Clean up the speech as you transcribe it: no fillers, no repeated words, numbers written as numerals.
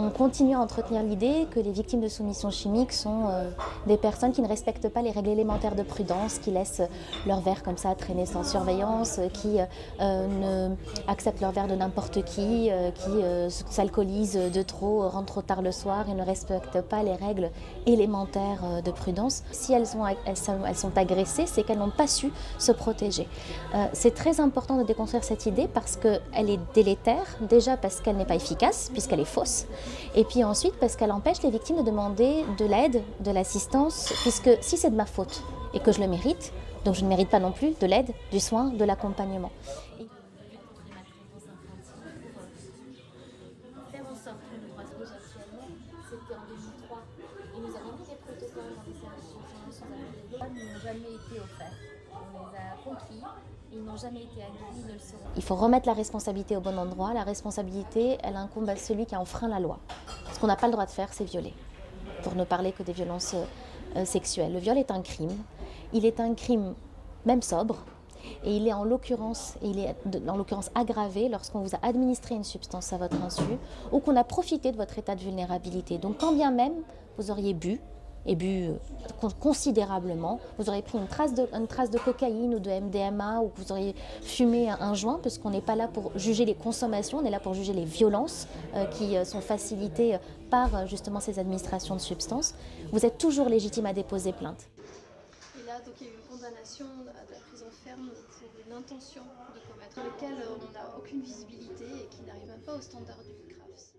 On continue à entretenir l'idée que les victimes de soumission chimique sont des personnes qui ne respectent pas les règles élémentaires de prudence, qui laissent leur verre comme ça traîner sans surveillance, qui ne acceptent leur verre de n'importe qui s'alcoolisent de trop, rentrent trop tard le soir et ne respectent pas les règles élémentaires de prudence. Si elles sont agressées, c'est qu'elles n'ont pas su se protéger. C'est très important de déconstruire cette idée parce qu'elle est délétère, déjà parce qu'elle n'est pas efficace, puisqu'elle est fausse, et puis ensuite parce qu'elle empêche les victimes de demander de l'aide, de l'assistance, puisque si c'est de ma faute et que je le mérite, donc je ne mérite pas non plus de l'aide, du soin, de l'accompagnement. Faire en sorte que nous brassons actuellement, c'était en 2003. Et nous avons mis des protocoles dans les services d'urgence, nous avons développé, ils n'ont jamais été offerts. On les a conquis, ils n'ont jamais été acquis, ils ne le seront. Il faut remettre la responsabilité au bon endroit. La responsabilité, elle incombe à celui qui a enfreint la loi. Ce qu'on n'a pas le droit de faire, c'est violer. Pour ne parler que des violences sexuelles. Le viol est un crime. Il est un crime même sobre. Et il est en l'occurrence aggravé lorsqu'on vous a administré une substance à votre insu ou qu'on a profité de votre état de vulnérabilité. Donc quand bien même vous auriez bu, et bu considérablement, vous auriez pris une trace de cocaïne ou de MDMA, ou que vous auriez fumé un joint, parce qu'on n'est pas là pour juger les consommations, on est là pour juger les violences qui sont facilitées par justement ces administrations de substances, vous êtes toujours légitime à déposer plainte. Et là, donc, il y a eu une condamnation à de la prison ferme pour une intention de commettre, laquelle on n'a aucune visibilité et qui n'arrive même pas au standard du CRAFS.